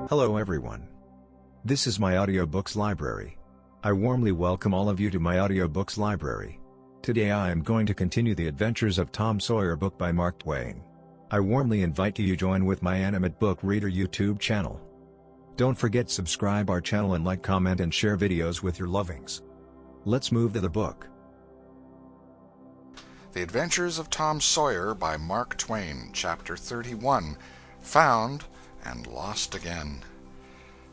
Hello everyone. This is my audiobooks library. I warmly welcome all of you to my audiobooks library. Today I am going to continue the Adventures of Tom Sawyer book by Mark Twain. I warmly invite you to join with my Animate book reader YouTube channel. Don't forget subscribe our channel and like, comment and share videos with your lovings. Let's move to the book. The Adventures of Tom Sawyer by Mark Twain, Chapter 31, Found and Lost Again.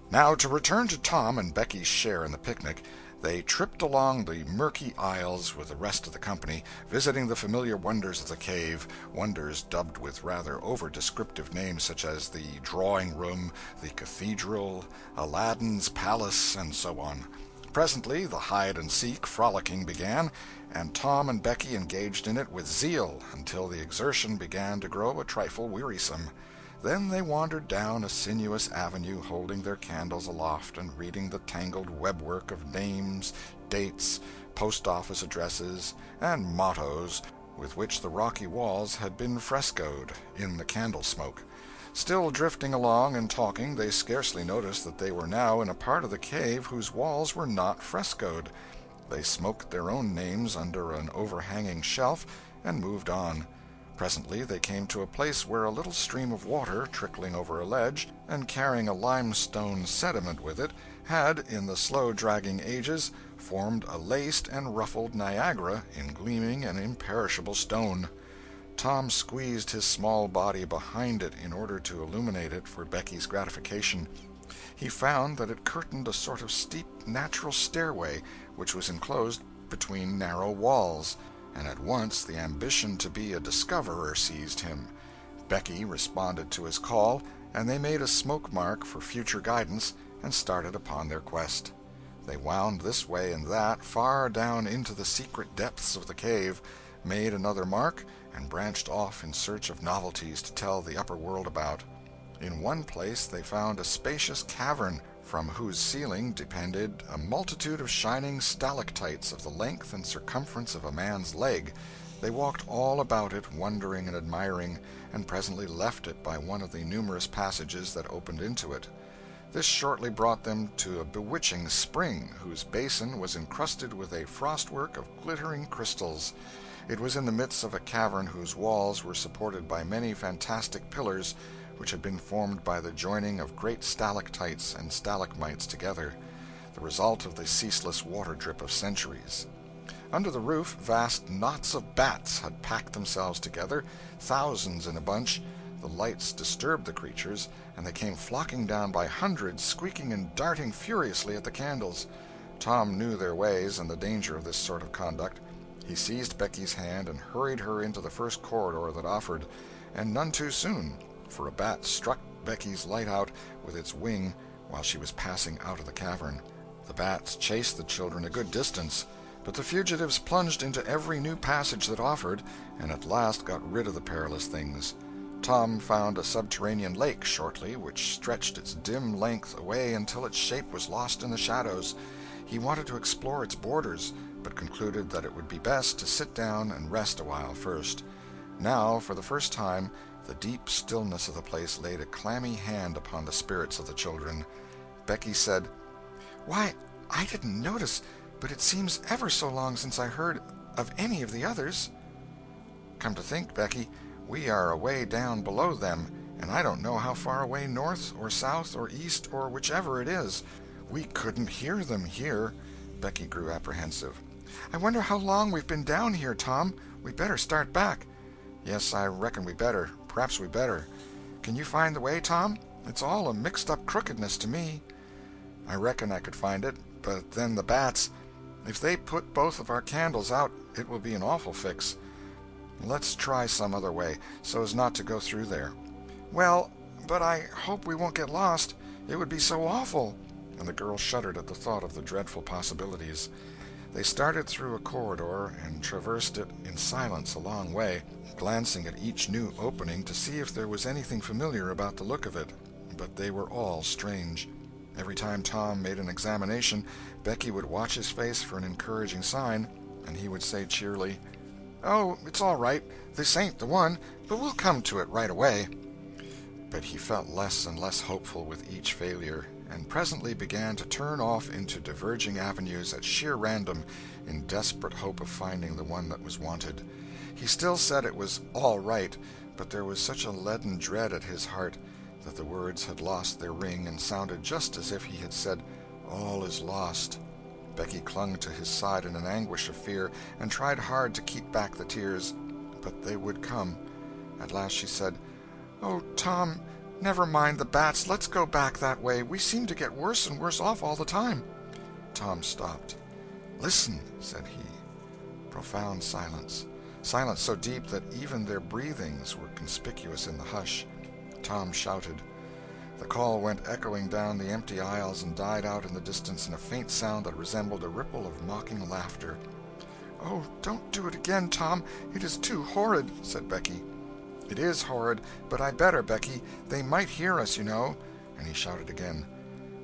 Now, to return to Tom and Becky's share in the picnic, they tripped along the murky aisles with the rest of the company, visiting the familiar wonders of the cave, wonders dubbed with rather over-descriptive names such as the drawing room, the cathedral, Aladdin's palace, and so on. Presently the hide-and-seek frolicking began, and Tom and Becky engaged in it with zeal until the exertion began to grow a trifle wearisome. Then they wandered down a sinuous avenue, holding their candles aloft and reading the tangled webwork of names, dates, post-office addresses, and mottos with which the rocky walls had been frescoed in the candle-smoke. Still drifting along and talking, they scarcely noticed that they were now in a part of the cave whose walls were not frescoed. They smoked their own names under an overhanging shelf and moved on. Presently they came to a place where a little stream of water, trickling over a ledge and carrying a limestone sediment with it, had, in the slow-dragging ages, formed a laced and ruffled Niagara in gleaming and imperishable stone. Tom squeezed his small body behind it in order to illuminate it for Becky's gratification. He found that it curtained a sort of steep natural stairway which was enclosed between narrow walls, and at once the ambition to be a discoverer seized him. Becky responded to his call, and they made a smoke mark for future guidance and started upon their quest. They wound this way and that far down into the secret depths of the cave, made another mark, and branched off in search of novelties to tell the upper world about. In one place they found a spacious cavern, from whose ceiling depended a multitude of shining stalactites of the length and circumference of a man's leg. They walked all about it, wondering and admiring, and presently left it by one of the numerous passages that opened into it. This shortly brought them to a bewitching spring, whose basin was encrusted with a frostwork of glittering crystals. It was in the midst of a cavern whose walls were supported by many fantastic pillars, which had been formed by the joining of great stalactites and stalagmites together, the result of the ceaseless water-drip of centuries. Under the roof vast knots of bats had packed themselves together, thousands in a bunch. The lights disturbed the creatures, and they came flocking down by hundreds, squeaking and darting furiously at the candles. Tom knew their ways and the danger of this sort of conduct. He seized Becky's hand and hurried her into the first corridor that offered, and none too soon, for a bat struck Becky's light out with its wing while she was passing out of the cavern. The bats chased the children a good distance, but the fugitives plunged into every new passage that offered, and at last got rid of the perilous things. Tom found a subterranean lake shortly, which stretched its dim length away until its shape was lost in the shadows. He wanted to explore its borders, but concluded that it would be best to sit down and rest a while first. Now, for the first time, the deep stillness of the place laid a clammy hand upon the spirits of the children. Becky said, "Why, I didn't notice, but it seems ever so long since I heard of any of the others." "Come to think, Becky, we are away down below them, and I don't know how far away north or south or east or whichever it is. We couldn't hear them here." Becky grew apprehensive. "I wonder how long we've been down here, Tom. We better start back." "Yes, I reckon we better. Perhaps we better. Can you find the way, Tom? It's all a mixed-up crookedness to me." "I reckon I could find it, but then the bats. If they put both of our candles out, it will be an awful fix. Let's try some other way, so as not to go through there." "Well, but I hope we won't get lost. It would be so awful." And the girl shuddered at the thought of the dreadful possibilities. They started through a corridor and traversed it in silence a long way, glancing at each new opening to see if there was anything familiar about the look of it, but they were all strange. Every time Tom made an examination, Becky would watch his face for an encouraging sign, and he would say cheerily, "Oh, it's all right. This ain't the one, but we'll come to it right away." But he felt less and less hopeful with each failure, and presently began to turn off into diverging avenues at sheer random in desperate hope of finding the one that was wanted. He still said it was all right, but there was such a leaden dread at his heart that the words had lost their ring and sounded just as if he had said, "All is lost." Becky clung to his side in an anguish of fear and tried hard to keep back the tears, but they would come. At last she said, "Oh, Tom, never mind the bats. Let's go back that way. We seem to get worse and worse off all the time." Tom stopped. "Listen," said he. Profound silence. Silence so deep that even their breathings were conspicuous in the hush. Tom shouted. The call went echoing down the empty aisles and died out in the distance in a faint sound that resembled a ripple of mocking laughter. "Oh, don't do it again, Tom. It is too horrid," said Becky. "It is horrid, but I better, Becky. They might hear us, you know." And he shouted again.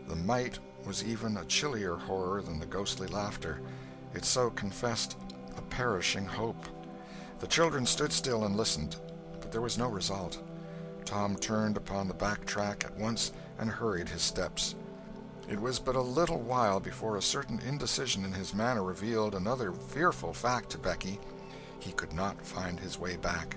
The might was even a chillier horror than the ghostly laughter. It so confessed a perishing hope. The children stood still and listened, but there was no result. Tom turned upon the back track at once and hurried his steps. It was but a little while before a certain indecision in his manner revealed another fearful fact to Becky. He could not find his way back.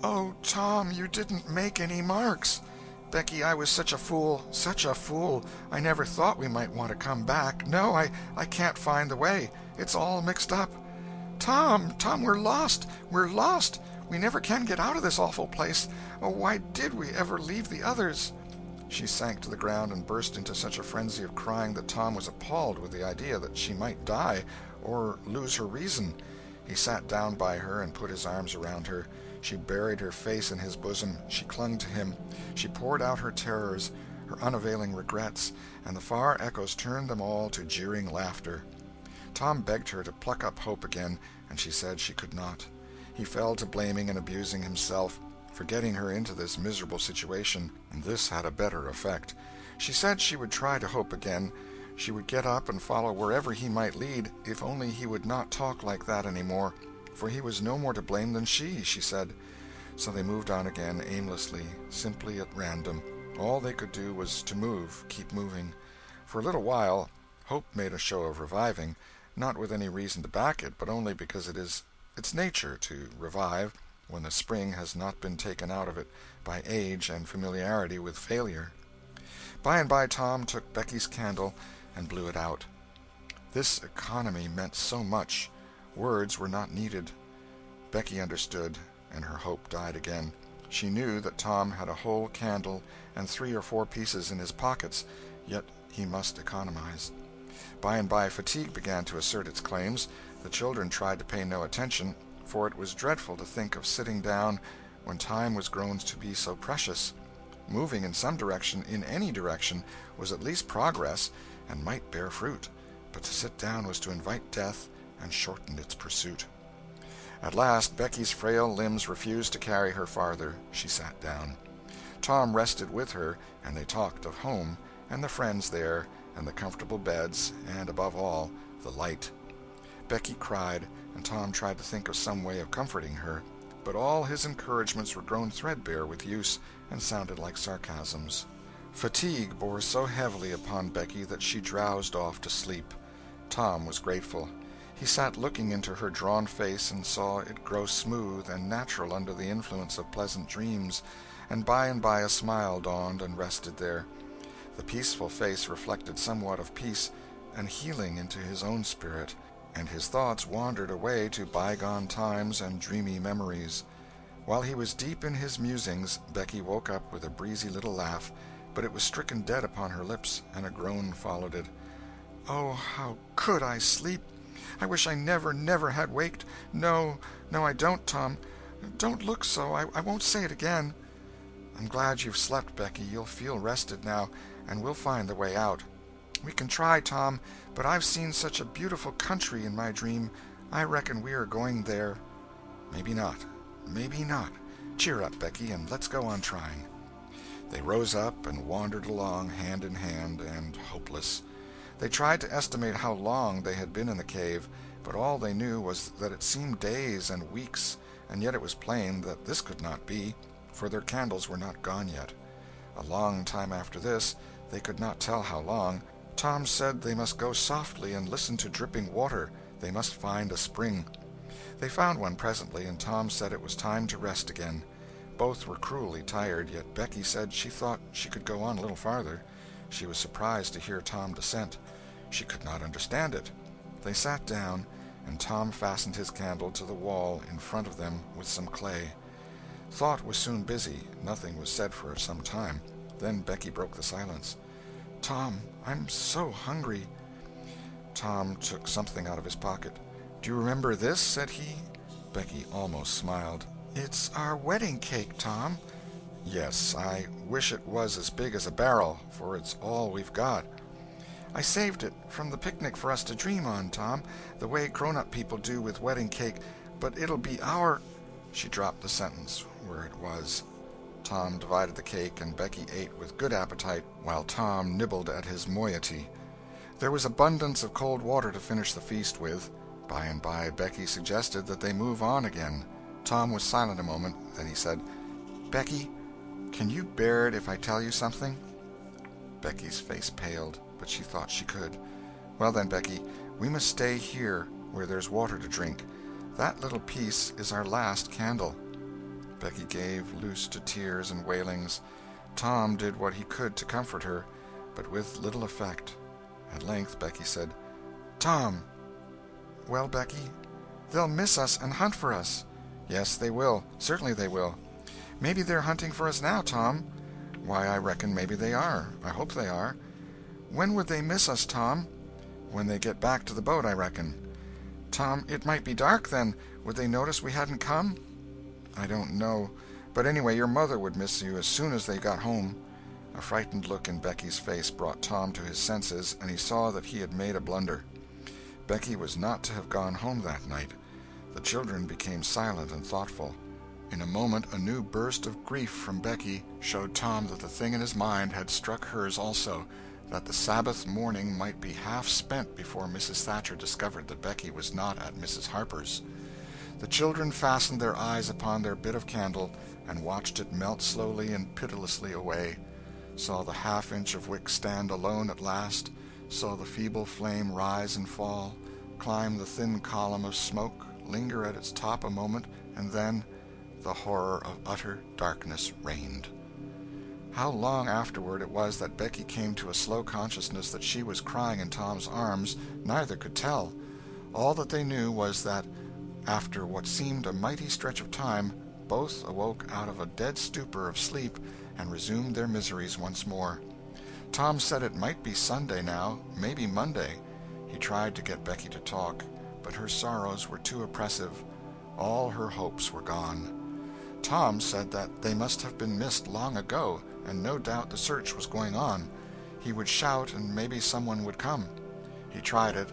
"Oh, Tom, you didn't make any marks." "Becky, I was such a fool, such a fool. I never thought we might want to come back. No, I can't find the way. It's all mixed up." Tom, we're lost. We're lost. We never can get out of this awful place. Oh, why did we ever leave the others?" She sank to the ground and burst into such a frenzy of crying that Tom was appalled with the idea that she might die or lose her reason. He sat down by her and put his arms around her. She buried her face in his bosom. She clung to him. She poured out her terrors, her unavailing regrets, and the far echoes turned them all to jeering laughter. Tom begged her to pluck up hope again, and she said she could not. He fell to blaming and abusing himself for getting her into this miserable situation, and this had a better effect. She said she would try to hope again. She would get up and follow wherever he might lead, if only he would not talk like that any more, for he was no more to blame than she said. So they moved on again, aimlessly, simply at random. All they could do was to move, keep moving. For a little while, hope made a show of reviving, not with any reason to back it, but only because it is its nature to revive when the spring has not been taken out of it by age and familiarity with failure. By and by Tom took Becky's candle and blew it out. This economy meant so much. Words were not needed. Becky understood, and her hope died again. She knew that Tom had a whole candle and 3 or 4 pieces in his pockets, yet he must economize. By and by fatigue began to assert its claims. The children tried to pay no attention, for it was dreadful to think of sitting down when time was grown to be so precious. Moving in some direction, in any direction, was at least progress, and might bear fruit, but to sit down was to invite death and shorten its pursuit. At last Becky's frail limbs refused to carry her farther. She sat down. Tom rested with her, and they talked of home, and the friends there, and the comfortable beds, and, above all, the light. Becky cried, and Tom tried to think of some way of comforting her, but all his encouragements were grown threadbare with use, and sounded like sarcasms. Fatigue bore so heavily upon Becky that she drowsed off to sleep. Tom was grateful. He sat looking into her drawn face and saw it grow smooth and natural under the influence of pleasant dreams, and by a smile dawned and rested there. The peaceful face reflected somewhat of peace and healing into his own spirit, and his thoughts wandered away to bygone times and dreamy memories. While he was deep in his musings, Becky woke up with a breezy little laugh, but it was stricken dead upon her lips, and a groan followed it. "Oh, how could I sleep? I wish I never had waked. No, I don't, Tom. Don't look so. I won't say it again." "I'm glad you've slept, Becky. You'll feel rested now, and we'll find the way out." "We can try, Tom, but I've seen such a beautiful country in my dream. I reckon we are going there." "Maybe not. Maybe not. Cheer up, Becky, and let's go on trying." They rose up and wandered along, hand in hand, and hopeless. They tried to estimate how long they had been in the cave, but all they knew was that it seemed days and weeks, and yet it was plain that this could not be, for their candles were not gone yet. A long time after this, they could not tell how long, Tom said they must go softly and listen to dripping water. They must find a spring. They found one presently, and Tom said it was time to rest again. Both were cruelly tired, yet Becky said she thought she could go on a little farther. She was surprised to hear Tom dissent. She could not understand it. They sat down, and Tom fastened his candle to the wall in front of them with some clay. Thought was soon busy. Nothing was said for some time. Then Becky broke the silence. "Tom, I'm so hungry." Tom took something out of his pocket. "Do you remember this?" said he. Becky almost smiled. "It's our wedding cake, Tom." "Yes, I wish it was as big as a barrel, for it's all we've got." "I saved it from the picnic for us to dream on, Tom, the way grown-up people do with wedding cake, but it'll be our—" She dropped the sentence where it was. Tom divided the cake, and Becky ate with good appetite, while Tom nibbled at his moiety. There was abundance of cold water to finish the feast with. By and by Becky suggested that they move on again. Tom was silent a moment, then he said, "Becky, can you bear it if I tell you something?" Becky's face paled, but she thought she could. "Well then, Becky, we must stay here where there's water to drink. That little piece is our last candle." Becky gave loose to tears and wailings. Tom did what he could to comfort her, but with little effect. At length Becky said, "Tom." "Well, Becky, they'll miss us and hunt for us." "Yes, they will. Certainly they will." "Maybe they're hunting for us now, Tom." "Why, I reckon maybe they are. I hope they are." "When would they miss us, Tom?" "When they get back to the boat, I reckon." "Tom, it might be dark then. Would they notice we hadn't come?" "I don't know. But anyway, your mother would miss you as soon as they got home." A frightened look in Becky's face brought Tom to his senses, and he saw that he had made a blunder. Becky was not to have gone home that night. The children became silent and thoughtful. In a moment a new burst of grief from Becky showed Tom that the thing in his mind had struck hers also, that the Sabbath morning might be half spent before Mrs. Thatcher discovered that Becky was not at Mrs. Harper's. The children fastened their eyes upon their bit of candle and watched it melt slowly and pitilessly away, saw the half-inch of wick stand alone at last, saw the feeble flame rise and fall, climb the thin column of smoke, linger at its top a moment, and then the horror of utter darkness reigned. How long afterward it was that Becky came to a slow consciousness that she was crying in Tom's arms, neither could tell. All that they knew was that, after what seemed a mighty stretch of time, both awoke out of a dead stupor of sleep and resumed their miseries once more. Tom said it might be Sunday now, maybe Monday. He tried to get Becky to talk, but her sorrows were too oppressive. All her hopes were gone. Tom said that they must have been missed long ago, and no doubt the search was going on. He would shout, and maybe someone would come. He tried it,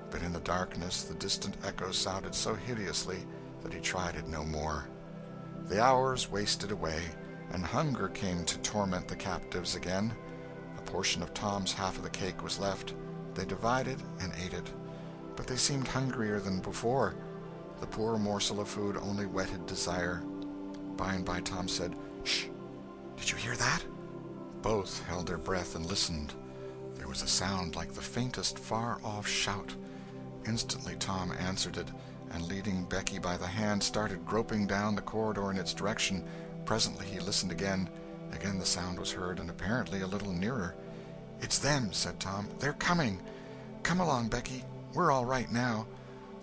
but in the darkness the distant echoes sounded so hideously that he tried it no more. The hours wasted away, and hunger came to torment the captives again. A portion of Tom's half of the cake was left. They divided and ate it, but they seemed hungrier than before. The poor morsel of food only whetted desire. By and by Tom said, "Shh! Did you hear that?" Both held their breath and listened. There was a sound like the faintest far-off shout. Instantly Tom answered it, and leading Becky by the hand started groping down the corridor in its direction. Presently he listened again. Again the sound was heard, and apparently a little nearer. "It's them," said Tom. "They're coming. Come along, Becky. We're all right now."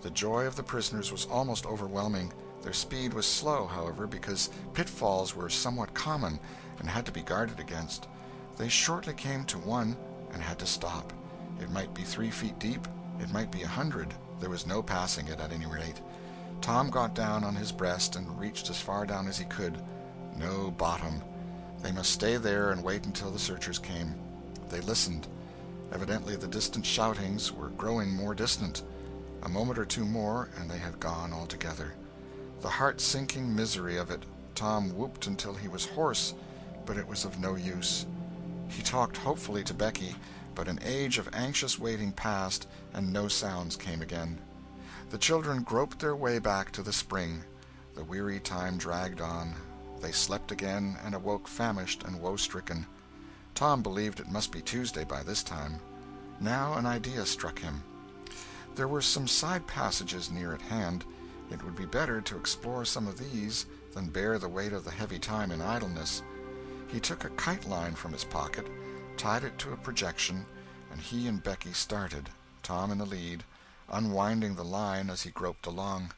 The joy of the prisoners was almost overwhelming. Their speed was slow, however, because pitfalls were somewhat common and had to be guarded against. They shortly came to one and had to stop. It might be 3 feet deep, it might be 100. There was no passing it, at any rate. Tom got down on his breast and reached as far down as he could. No bottom. They must stay there and wait until the searchers came. They listened. Evidently the distant shoutings were growing more distant. A moment or two more, and they had gone altogether. The heart-sinking misery of it. Tom whooped until he was hoarse, but it was of no use. He talked hopefully to Becky, but an age of anxious waiting passed, and no sounds came again. The children groped their way back to the spring. The weary time dragged on. They slept again, and awoke famished and woe-stricken. Tom believed it must be Tuesday by this time. Now an idea struck him. There were some side passages near at hand. It would be better to explore some of these than bear the weight of the heavy time in idleness. He took a kite-line from his pocket, tied it to a projection, and he and Becky started, Tom in the lead, unwinding the line as he groped along.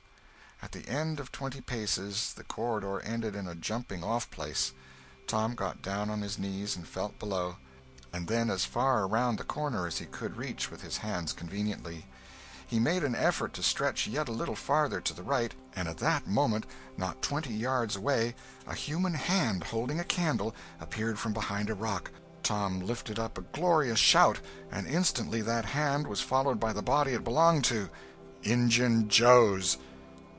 At the end of 20 paces the corridor ended in a jumping-off place. Tom got down on his knees and felt below, and then as far around the corner as he could reach with his hands conveniently. He made an effort to stretch yet a little farther to the right, and at that moment, not 20 yards away, a human hand holding a candle appeared from behind a rock. Tom lifted up a glorious shout, and instantly that hand was followed by the body it belonged to. Injun Joe's!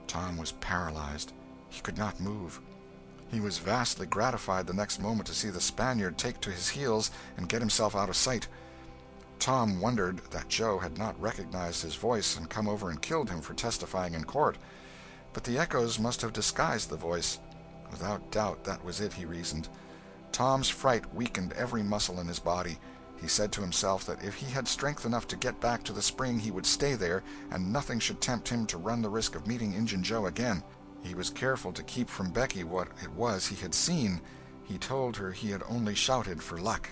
Tom was paralyzed. He could not move. He was vastly gratified the next moment to see the Spaniard take to his heels and get himself out of sight. Tom wondered that Joe had not recognized his voice and come over and killed him for testifying in court. But the echoes must have disguised the voice. Without doubt that was it, he reasoned. Tom's fright weakened every muscle in his body. He said to himself that if he had strength enough to get back to the spring he would stay there, and nothing should tempt him to run the risk of meeting Injun Joe again. He was careful to keep from Becky what it was he had seen. He told her he had only shouted for luck.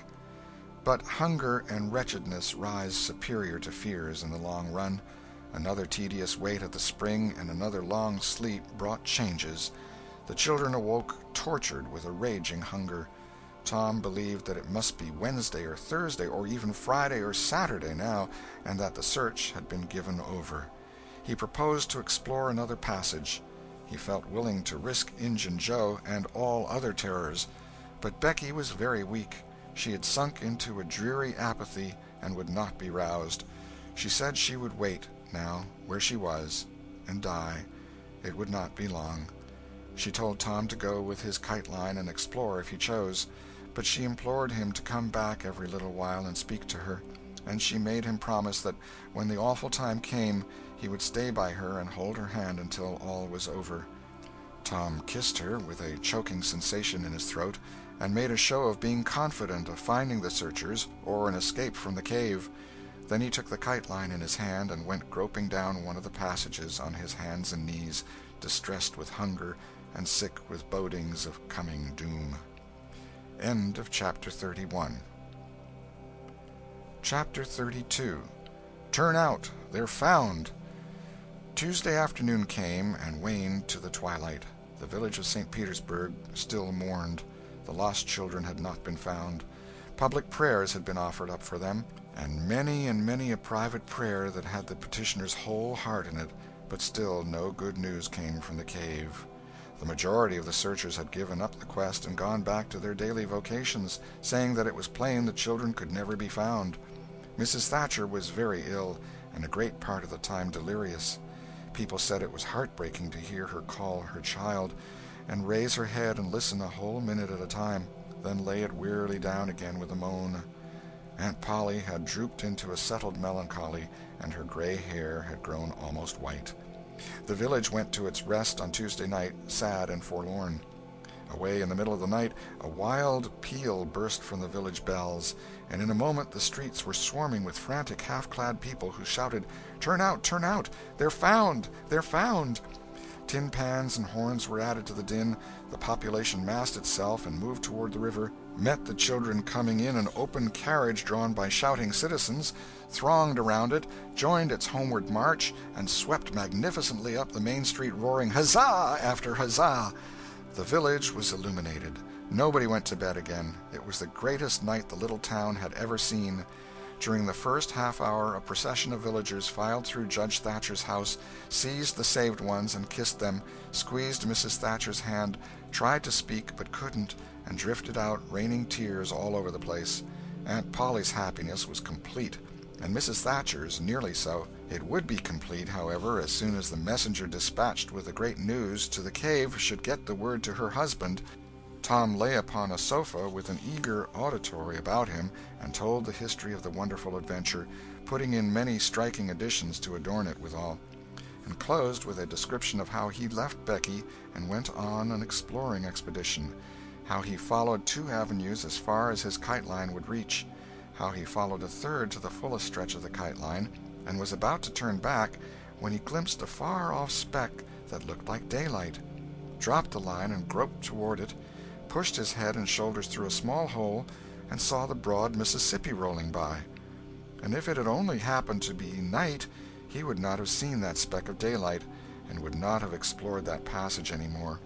But hunger and wretchedness rise superior to fears in the long run. Another tedious wait at the spring and another long sleep brought changes. The children awoke tortured with a raging hunger. Tom believed that it must be Wednesday or Thursday or even Friday or Saturday now, and that the search had been given over. He proposed to explore another passage. He felt willing to risk Injun Joe and all other terrors. But Becky was very weak. She had sunk into a dreary apathy and would not be roused. She said she would wait, now, where she was, and die. It would not be long. She told Tom to go with his kite-line and explore if he chose, but she implored him to come back every little while and speak to her, and she made him promise that when the awful time came he would stay by her and hold her hand until all was over. Tom kissed her with a choking sensation in his throat, and made a show of being confident of finding the searchers or an escape from the cave. Then he took the kite-line in his hand and went groping down one of the passages on his hands and knees, distressed with hunger and sick with bodings of coming doom. End of Chapter 31. Chapter 32. Turn out! They're found! Tuesday afternoon came and waned to the twilight. The village of St. Petersburg still mourned. The lost children had not been found. Public prayers had been offered up for them, and many a private prayer that had the petitioner's whole heart in it, but still no good news came from the cave. The majority of the searchers had given up the quest and gone back to their daily vocations, saying that it was plain the children could never be found. Mrs. Thatcher was very ill, and a great part of the time delirious. People said it was heartbreaking to hear her call her child, and raise her head and listen a whole minute at a time, then lay it wearily down again with a moan. Aunt Polly had drooped into a settled melancholy, and her gray hair had grown almost white. The village went to its rest on Tuesday night, sad and forlorn. Away in the middle of the night, a wild peal burst from the village bells, and in a moment the streets were swarming with frantic, half-clad people who shouted, "Turn out! Turn out! They're found! They're found!" Tin pans and horns were added to the din. The population massed itself and moved toward the river, met the children coming in an open carriage drawn by shouting citizens, thronged around it, joined its homeward march, and swept magnificently up the main street roaring huzzah after huzzah. The village was illuminated. Nobody went to bed again. It was the greatest night the little town had ever seen. During the first half-hour a procession of villagers filed through Judge Thatcher's house, seized the saved ones and kissed them, squeezed Mrs. Thatcher's hand, tried to speak but couldn't, and drifted out, raining tears all over the place. Aunt Polly's happiness was complete, and Mrs. Thatcher's nearly so. It would be complete, however, as soon as the messenger dispatched with the great news to the cave should get the word to her husband. Tom lay upon a sofa with an eager auditory about him and told the history of the wonderful adventure, putting in many striking additions to adorn it withal. and closed with a description of how he left Becky and went on an exploring expedition, how he followed 2 avenues as far as his kite line would reach, how he followed a third to the fullest stretch of the kite line, and was about to turn back when he glimpsed a far-off speck that looked like daylight, dropped the line and groped toward it, pushed his head and shoulders through a small hole, and saw the broad Mississippi rolling by. And if it had only happened to be night, he would not have seen that speck of daylight, and would not have explored that passage any more.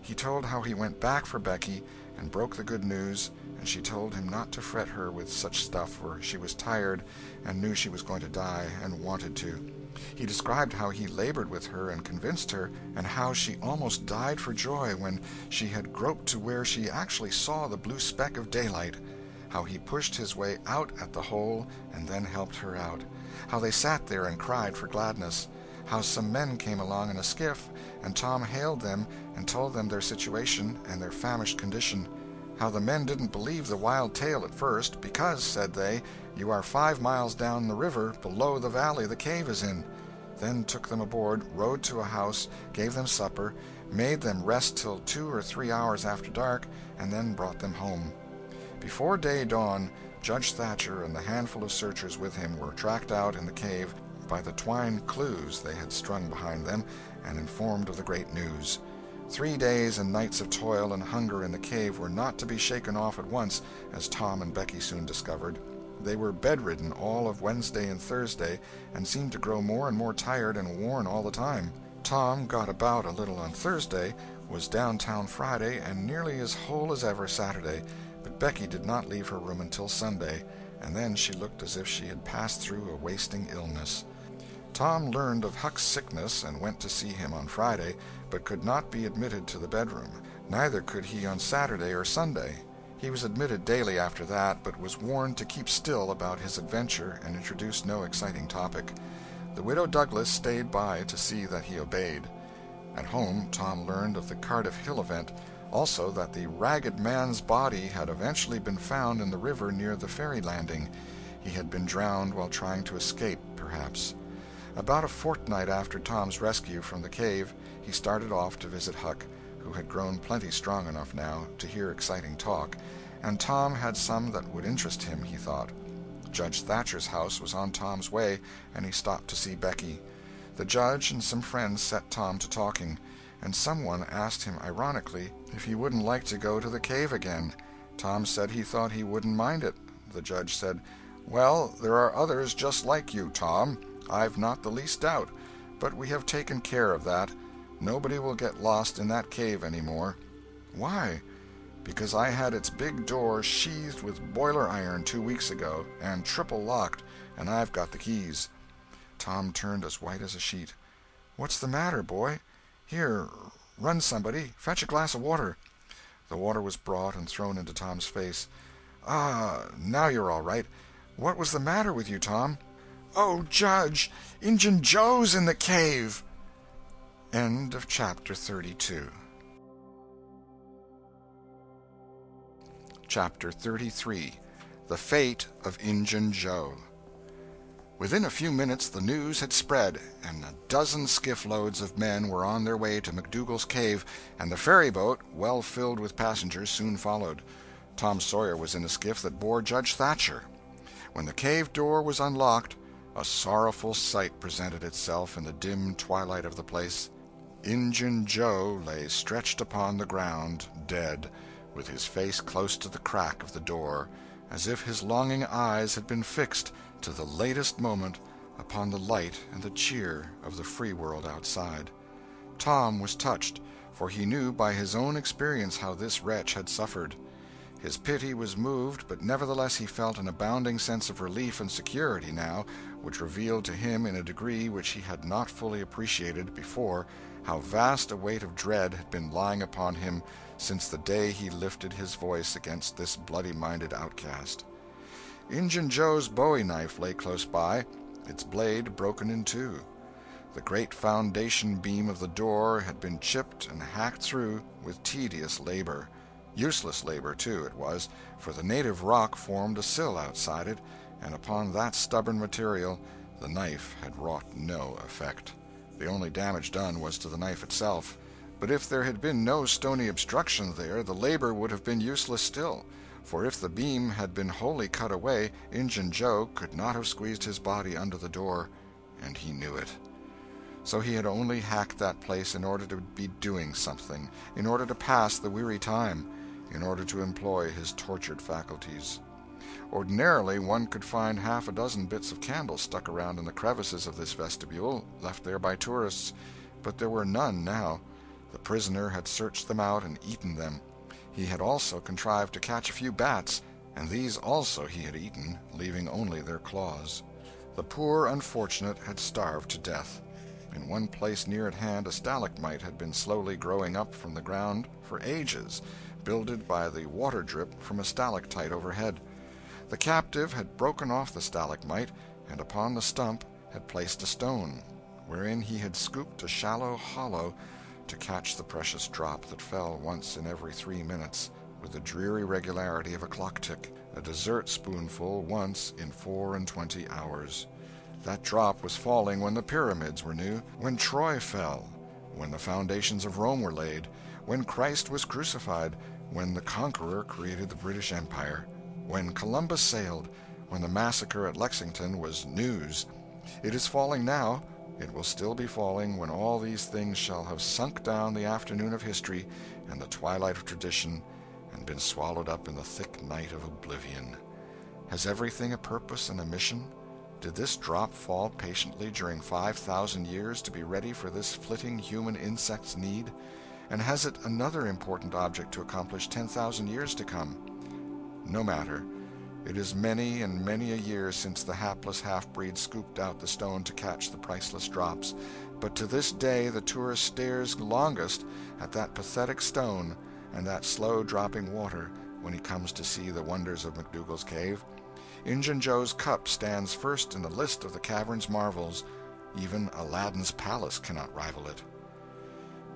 He told how he went back for Becky, and broke the good news, and she told him not to fret her with such stuff, for she was tired, and knew she was going to die, and wanted to. He described how he labored with her and convinced her, and how she almost died for joy when she had groped to where she actually saw the blue speck of daylight, how he pushed his way out at the hole and then helped her out, how they sat there and cried for gladness, how some men came along in a skiff, and Tom hailed them and told them their situation and their famished condition, how the men didn't believe the wild tale at first, because, said they, you are 5 miles down the river below the valley the cave is in, then took them aboard, rode to a house, gave them supper, made them rest till 2 or 3 hours after dark, and then brought them home. Before day dawn, Judge Thatcher and the handful of searchers with him were tracked out in the cave by the twine clues they had strung behind them, and informed of the great news. 3 days and nights of toil and hunger in the cave were not to be shaken off at once, as Tom and Becky soon discovered. They were bedridden all of Wednesday and Thursday, and seemed to grow more and more tired and worn all the time. Tom got about a little on Thursday, was downtown Friday, and nearly as whole as ever Saturday, but Becky did not leave her room until Sunday, and then she looked as if she had passed through a wasting illness. Tom learned of Huck's sickness and went to see him on Friday, but could not be admitted to the bedroom. Neither could he on Saturday or Sunday. He was admitted daily after that, but was warned to keep still about his adventure and introduce no exciting topic. The widow Douglas stayed by to see that he obeyed. At home, Tom learned of the Cardiff Hill event, also that the ragged man's body had eventually been found in the river near the ferry landing. He had been drowned while trying to escape, perhaps. About a fortnight after Tom's rescue from the cave, he started off to visit Huck, who had grown plenty strong enough now to hear exciting talk, and Tom had some that would interest him, he thought. Judge Thatcher's house was on Tom's way, and he stopped to see Becky. The judge and some friends set Tom to talking, and someone asked him ironically if he wouldn't like to go to the cave again. Tom said he thought he wouldn't mind it. The judge said, "Well, there are others just like you, Tom. I've not the least doubt. But we have taken care of that. Nobody will get lost in that cave any more." "Why?" "Because I had its big door sheathed with boiler iron 2 weeks ago, and triple locked, and I've got the keys." Tom turned as white as a sheet. "What's the matter, boy? Here, run somebody. Fetch a glass of water." The water was brought and thrown into Tom's face. "Ah, now you're all right. What was the matter with you, Tom?" "Oh, Judge, Injun Joe's in the cave." End of chapter 32. Chapter 33. The Fate of Injun Joe. Within a few minutes the news had spread, and a dozen skiff-loads of men were on their way to McDougal's cave, and the ferry-boat, well filled with passengers, soon followed. Tom Sawyer was in a skiff that bore Judge Thatcher. When the cave door was unlocked, a sorrowful sight presented itself in the dim twilight of the place. Injun Joe lay stretched upon the ground, dead, with his face close to the crack of the door, as if his longing eyes had been fixed to the latest moment upon the light and the cheer of the free world outside. Tom was touched, for he knew by his own experience how this wretch had suffered. His pity was moved, but nevertheless he felt an abounding sense of relief and security now, which revealed to him in a degree which he had not fully appreciated before how vast a weight of dread had been lying upon him since the day he lifted his voice against this bloody-minded outcast. Injun Joe's bowie knife lay close by, its blade broken in two. The great foundation beam of the door had been chipped and hacked through with tedious labor. Useless labor, too, it was, for the native rock formed a sill outside it, and upon that stubborn material the knife had wrought no effect. The only damage done was to the knife itself. But if there had been no stony obstruction there, the labor would have been useless still, for if the beam had been wholly cut away, Injun Joe could not have squeezed his body under the door, and he knew it. So he had only hacked that place in order to be doing something, in order to pass the weary time, in order to employ his tortured faculties. Ordinarily one could find half a dozen bits of candle stuck around in the crevices of this vestibule, left there by tourists, but there were none now. The prisoner had searched them out and eaten them. He had also contrived to catch a few bats, and these also he had eaten, leaving only their claws. The poor unfortunate had starved to death. In one place near at hand a stalagmite had been slowly growing up from the ground for ages, builded by the water drip from a stalactite overhead. The captive had broken off the stalagmite, and upon the stump had placed a stone, wherein he had scooped a shallow hollow to catch the precious drop that fell once in every 3 minutes, with the dreary regularity of a clock-tick, a dessert spoonful once in 24 hours. That drop was falling when the pyramids were new, when Troy fell, when the foundations of Rome were laid, when Christ was crucified, when the Conqueror created the British Empire, when Columbus sailed, when the massacre at Lexington was news. It is falling now. It will still be falling when all these things shall have sunk down the afternoon of history and the twilight of tradition and been swallowed up in the thick night of oblivion. Has everything a purpose and a mission? Did this drop fall patiently during 5,000 years to be ready for this flitting human insect's need? And has it another important object to accomplish 10,000 years to come? No matter. It is many and many a year since the hapless half-breed scooped out the stone to catch the priceless drops, but to this day the tourist stares longest at that pathetic stone and that slow-dropping water when he comes to see the wonders of McDougal's cave. Injun Joe's cup stands first in the list of the cavern's marvels. Even Aladdin's palace cannot rival it.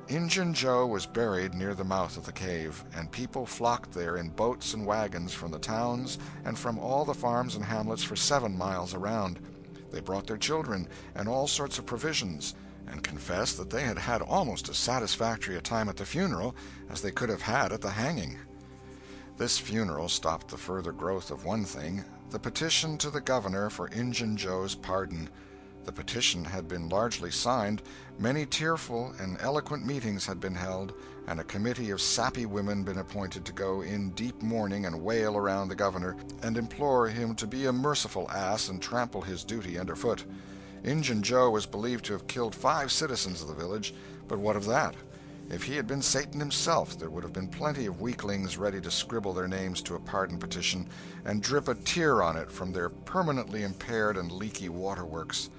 Injun Joe was buried near the mouth of the cave, and people flocked there in boats and wagons from the towns and from all the farms and hamlets for 7 miles around. They brought their children and all sorts of provisions, and confessed that they had had almost as satisfactory a time at the funeral as they could have had at the hanging. This funeral stopped the further growth of one thing, the petition to the governor for Injun Joe's pardon. The petition had been largely signed, many tearful and eloquent meetings had been held, and a committee of sappy women been appointed to go in deep mourning and wail around the governor and implore him to be a merciful ass and trample his duty underfoot. Injun Joe was believed to have killed 5 citizens of the village, but what of that? If he had been Satan himself, there would have been plenty of weaklings ready to scribble their names to a pardon petition and drip a tear on it from their permanently impaired and leaky waterworks.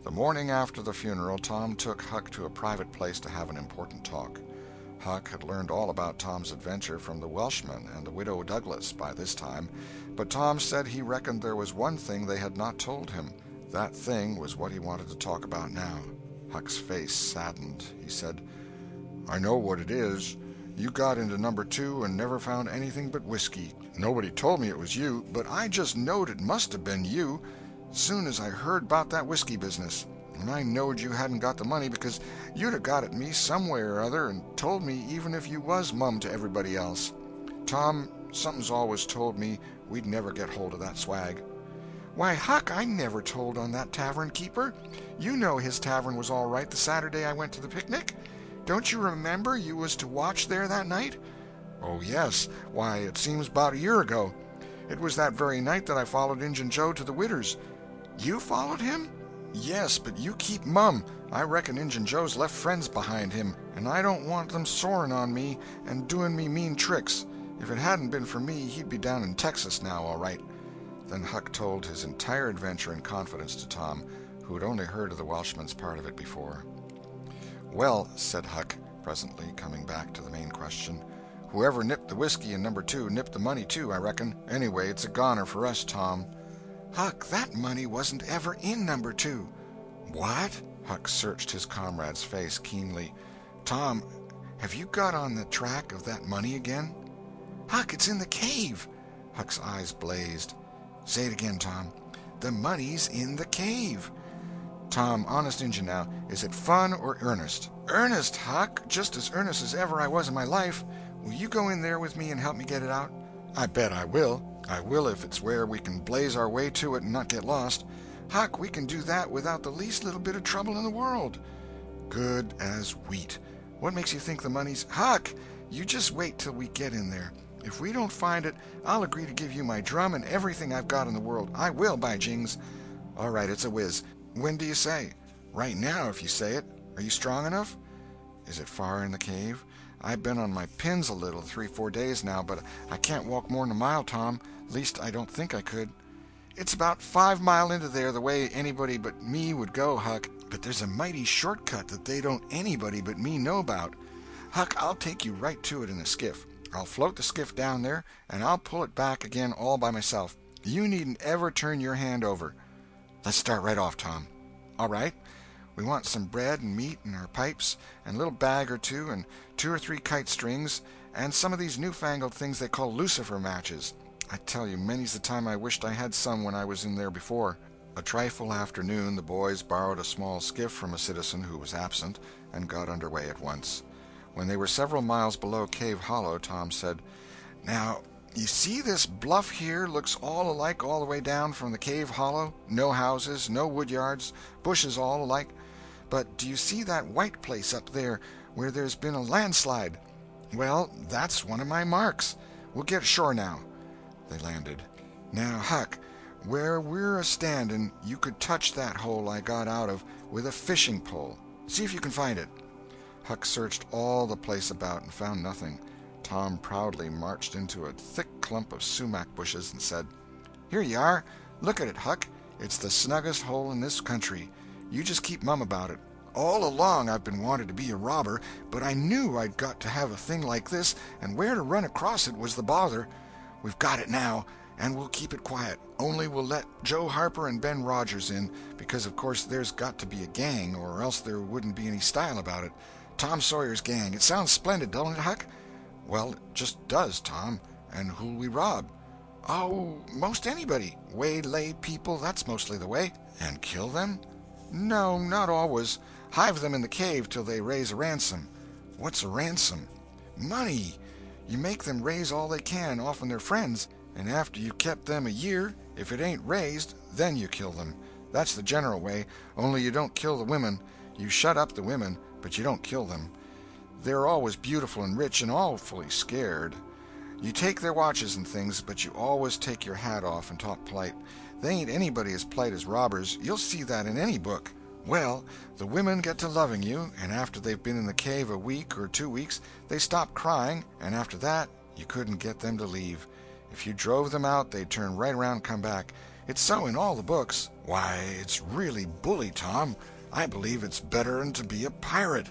The morning after the funeral, Tom took Huck to a private place to have an important talk. Huck had learned all about Tom's adventure from the Welshman and the widow Douglas by this time, but Tom said he reckoned there was one thing they had not told him. That thing was what he wanted to talk about now. Huck's face saddened. He said, "I know what it is. You got into number 2 and never found anything but whiskey. Nobody told me it was you, but I just knowed it must have been you soon as I heard about that whiskey business. And I knowed you hadn't got the money because you'd have got at me some way or other and told me even if you was mum to everybody else. Tom, something's always told me we'd never get hold of that swag." "Why, Huck, I never told on that tavern keeper. You know his tavern was all right the Saturday I went to the picnic. Don't you remember you was to watch there that night?" "Oh, yes. Why, it seems about a year ago. It was that very night that I followed Injun Joe to the Widder's." "You followed him?" "Yes, but you keep mum. I reckon Injun Joe's left friends behind him, and I don't want them soring on me and doing me mean tricks. If it hadn't been for me, he'd be down in Texas now, all right." Then Huck told his entire adventure in confidence to Tom, who had only heard of the Welshman's part of it before. "Well," said Huck, presently coming back to the main question, "whoever nipped the whiskey in number 2 nipped the money too, I reckon. Anyway, it's a goner for us, Tom." "Huck, that money wasn't ever in number 2. "What?" Huck searched his comrade's face keenly. "Tom, have you got on the track of that money again?" "Huck, it's in the cave." Huck's eyes blazed. "Say it again, Tom." "The money's in the cave." Tom, honest Injun now, is it fun or earnest?" "Earnest, Huck, just as earnest as ever I was in my life. Will you go in there with me and help me get it out?" "I bet I will. I will if it's where we can blaze our way to it and not get lost." "Huck, we can do that without the least little bit of trouble in the world." "Good as wheat. What makes you think the money's—" "Huck, you just wait till we get in there. If we don't find it, I'll agree to give you my drum and everything I've got in the world. I will, by jings." "All right, it's a whiz. When do you say?" "Right now, if you say it. Are you strong enough?" "Is it far in the cave?" "I've been on my pins a little 3-4 days now, but I can't walk more'n a mile, Tom. Least I don't think I could." "It's about 5 mile into there the way anybody but me would go, Huck. But there's a mighty short-cut that they don't anybody but me know about. Huck, I'll take you right to it in a skiff. I'll float the skiff down there, and I'll pull it back again all by myself. You needn't ever turn your hand over." "Let's start right off, Tom." "All right. We want some bread and meat and our pipes, and a little bag or two, and 2 or 3 kite strings, and some of these newfangled things they call lucifer matches. I tell you, many's the time I wished I had some when I was in there before." A trifle after noon the boys borrowed a small skiff from a citizen who was absent, and got under way at once. When they were several miles below Cave Hollow, Tom said, "Now, you see this bluff here looks all alike all the way down from the cave hollow? No houses, no wood yards, bushes all alike. But do you see that white place up there where there's been a landslide? Well, that's one of my marks. We'll get ashore now." They landed. "Now, Huck, where we're a-standing, you could touch that hole I got out of with a fishing pole. See if you can find it." Huck searched all the place about and found nothing. Tom proudly marched into a thick clump of sumac bushes and said, "Here you are. Look at it, Huck. It's the snuggest hole in this country. You just keep mum about it. All along I've been wanting to be a robber, but I knew I'd got to have a thing like this, and where to run across it was the bother. We've got it now, and we'll keep it quiet. Only we'll let Joe Harper and Ben Rogers in, because of course there's got to be a gang, or else there wouldn't be any style about it. Tom Sawyer's gang. It sounds splendid, don't it, Huck?" "Well, it just does, Tom. And who'll we rob?" "Oh, most anybody. Waylay people, that's mostly the way." "And kill them?" "No, not always. Hive them in the cave till they raise a ransom." "What's a ransom?" "Money. You make them raise all they can, often their friends, and after you kept them a year, if it ain't raised, then you kill them. That's the general way, only you don't kill the women. You shut up the women, but you don't kill them. They're always beautiful and rich and awfully scared. You take their watches and things, but you always take your hat off and talk polite. They ain't anybody as polite as robbers. You'll see that in any book. Well, the women get to loving you, and after they've been in the cave a week or 2 weeks, they stop crying, and after that you couldn't get them to leave. If you drove them out, they'd turn right around and come back. It's so in all the books." "Why, it's really bully, Tom. I believe it's better'n to be a pirate."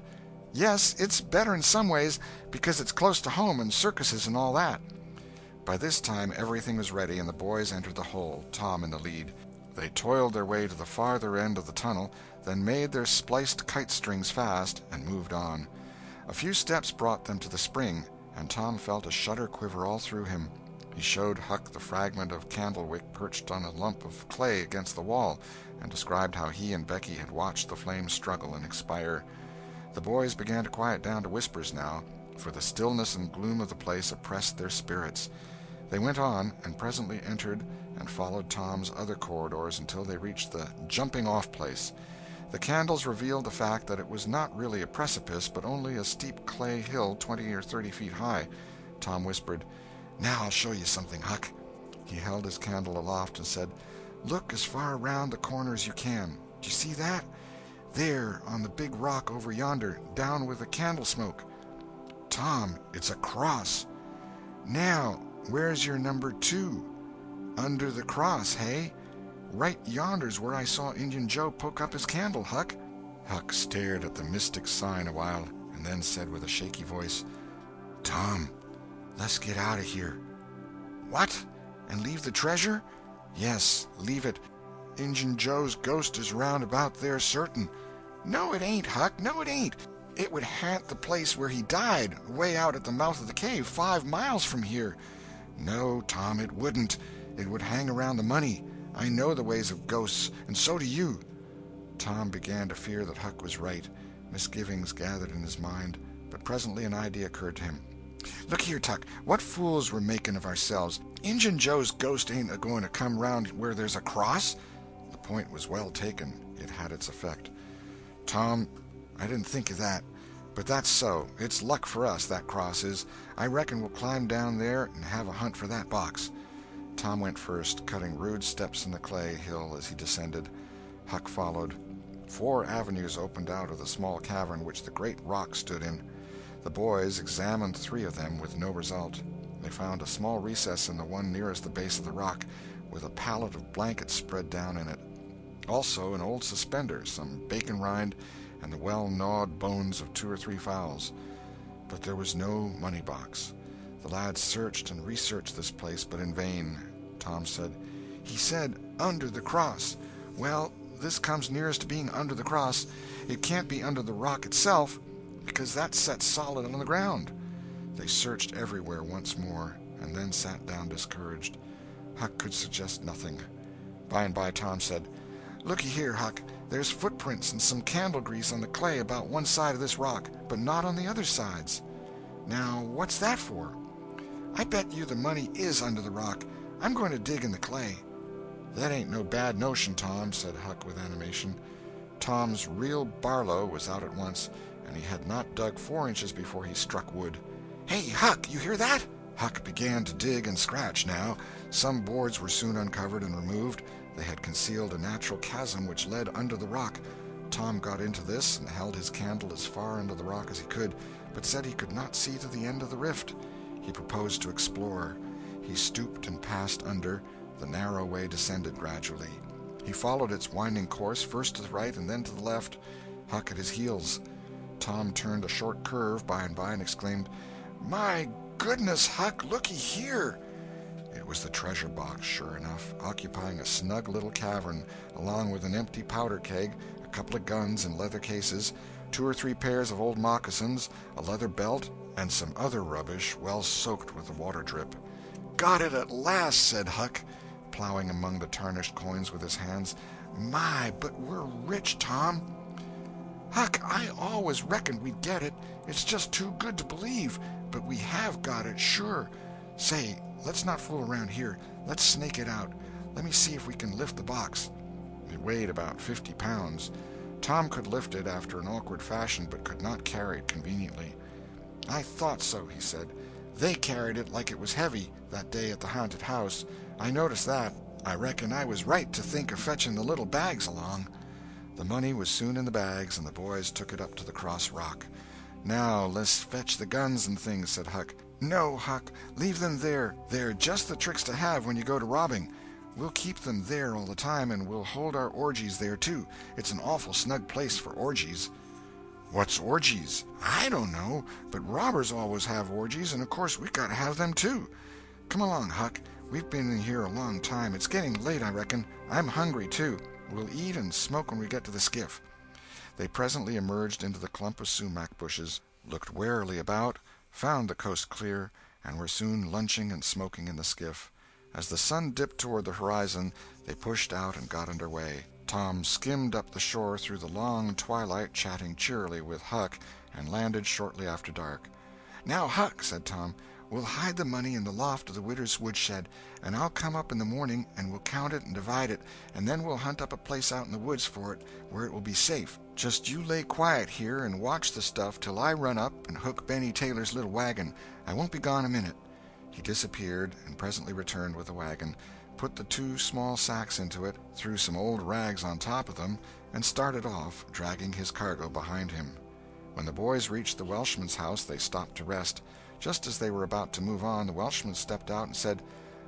"Yes, it's better in some ways, because it's close to home and circuses and all that." By this time everything was ready, and the boys entered the hole, Tom in the lead. They toiled their way to the farther end of the tunnel, then made their spliced kite strings fast, and moved on. A few steps brought them to the spring, and Tom felt a shudder quiver all through him. He showed Huck the fragment of candlewick perched on a lump of clay against the wall, and described how he and Becky had watched the flames struggle and expire. The boys began to quiet down to whispers now, for the stillness and gloom of the place oppressed their spirits. They went on, and presently entered and followed Tom's other corridors until they reached the jumping-off place. The candles revealed the fact that it was not really a precipice, but only a steep clay hill 20 or 30 feet high. Tom whispered, "Now I'll show you something, Huck." He held his candle aloft and said, "Look as far around the corner as you can. Do you see that? There, on the big rock over yonder, down with the candle smoke." "Tom, it's a cross." "Now, where's your number 2? Under the cross, hey? Right yonder's where I saw Injun Joe poke up his candle, Huck." Huck stared at the mystic sign a while, and then said with a shaky voice, "Tom, let's get out of here." "What? And leave the treasure?" "Yes, leave it. Injun Joe's ghost is round about there certain." "No, it ain't, Huck, no, it ain't. It would haunt the place where he died, way out at the mouth of the cave, 5 miles from here." "No, Tom, it wouldn't. It would hang around the money. I know the ways of ghosts, and so do you." Tom began to fear that Huck was right. Misgivings gathered in his mind, but presently an idea occurred to him. "Look here, Tuck, what fools we're making of ourselves. Injun Joe's ghost ain't a-going to come round where there's a cross." The point was well taken. It had its effect. "Tom, I didn't think of that. But that's so. It's luck for us, that cross is. I reckon we'll climb down there and have a hunt for that box." Tom went first, cutting rude steps in the clay hill as he descended. Huck followed. 4 avenues opened out of the small cavern which the great rock stood in. The boys examined 3 of them with no result. They found a small recess in the one nearest the base of the rock, with a pallet of blankets spread down in it. Also an old suspender, some bacon rind, and the well-gnawed bones of 2 or 3 fowls. But there was no money box. The lads searched and researched this place, but in vain. Tom said, "He said under the cross. Well, this comes nearest to being under the cross. It can't be under the rock itself, because that's set solid on the ground." They searched everywhere once more, and then sat down discouraged. Huck could suggest nothing. By and by Tom said, "Looky here, Huck, there's footprints and some candle grease on the clay about one side of this rock, but not on the other sides. Now, what's that for?" "I bet you the money is under the rock. I'm going to dig in the clay." "That ain't no bad notion, Tom," said Huck with animation. Tom's real Barlow was out at once, and he had not dug 4 inches before he struck wood. "Hey, Huck, you hear that?" Huck began to dig and scratch now. Some boards were soon uncovered and removed. They had concealed a natural chasm which led under the rock. Tom got into this and held his candle as far under the rock as he could, but said he could not see to the end of the rift. He proposed to explore. He stooped and passed under. The narrow way descended gradually. He followed its winding course, first to the right and then to the left, Huck at his heels. Tom turned a short curve by and by and exclaimed, "My goodness, Huck, looky here!" It was the treasure box, sure enough, occupying a snug little cavern, along with an empty powder keg, a couple of guns in leather cases, 2 or 3 pairs of old moccasins, a leather belt, and some other rubbish well soaked with the water drip. "Got it at last," said Huck, plowing among the tarnished coins with his hands. "My, but we're rich, Tom." "Huck, I always reckoned we'd get it. It's just too good to believe, but we have got it, sure. Say, let's not fool around here. Let's snake it out. Let me see if we can lift the box." It weighed about 50 pounds. Tom could lift it after an awkward fashion, but could not carry it conveniently. "I thought so," he said. "They carried it like it was heavy, that day at the haunted house. I noticed that. I reckon I was right to think of fetching the little bags along." The money was soon in the bags, and the boys took it up to the cross rock. "Now let's fetch the guns and things," said Huck. "No, Huck, leave them there. They're just the tricks to have when you go to robbing. We'll keep them there all the time, and we'll hold our orgies there, too. It's an awful snug place for orgies." "What's orgies?" "I don't know, but robbers always have orgies, and of course we've got to have them, too. Come along, Huck. We've been in here a long time. It's getting late, I reckon. I'm hungry, too. We'll eat and smoke when we get to the skiff." They presently emerged into the clump of sumac bushes, looked warily about, found the coast clear, and were soon lunching and smoking in the skiff. As the sun dipped toward the horizon, they pushed out and got under way. Tom skimmed up the shore through the long twilight, chatting cheerily with Huck, and landed shortly after dark. "Now, Huck," said Tom, "we'll hide the money in the loft of the widow's woodshed, and I'll come up in the morning and we'll count it and divide it, and then we'll hunt up a place out in the woods for it where it will be safe. Just you lay quiet here and watch the stuff till I run up and hook Benny Taylor's little wagon. I won't be gone a minute." He disappeared, and presently returned with the wagon, put the 2 small sacks into it, threw some old rags on top of them, and started off, dragging his cargo behind him. When the boys reached the Welshman's house, they stopped to rest. Just as they were about to move on, the Welshman stepped out and said,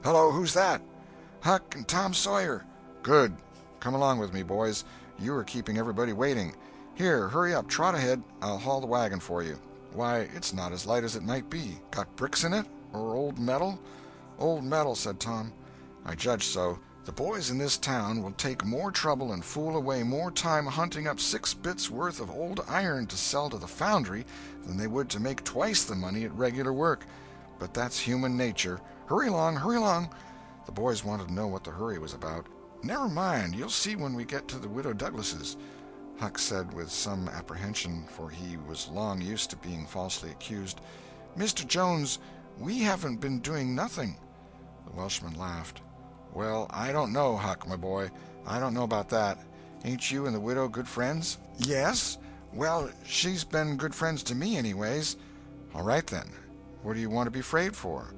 "Hello, who's that?" "Huck and Tom Sawyer." "Good. Come along with me, boys. You are keeping everybody waiting. Here, hurry up, trot ahead. I'll haul the wagon for you. Why, it's not as light as it might be. Got bricks in it? Or old metal?" "Old metal," said Tom. "I judge so. The boys in this town will take more trouble and fool away more time hunting up 6 bits worth of old iron to sell to the foundry than they would to make twice the money at regular work. But that's human nature. Hurry along, hurry along." The boys wanted to know what the hurry was about. "Never mind, you'll see when we get to the Widow Douglas's." Huck said with some apprehension, for he was long used to being falsely accused. "Mr. Jones, we haven't been doing nothing." The Welshman laughed. "Well, I don't know, Huck, my boy. I don't know about that. Ain't you and the widow good friends?" "Yes. Well, she's been good friends to me, anyways." "All right, then. What do you want to be afraid for?"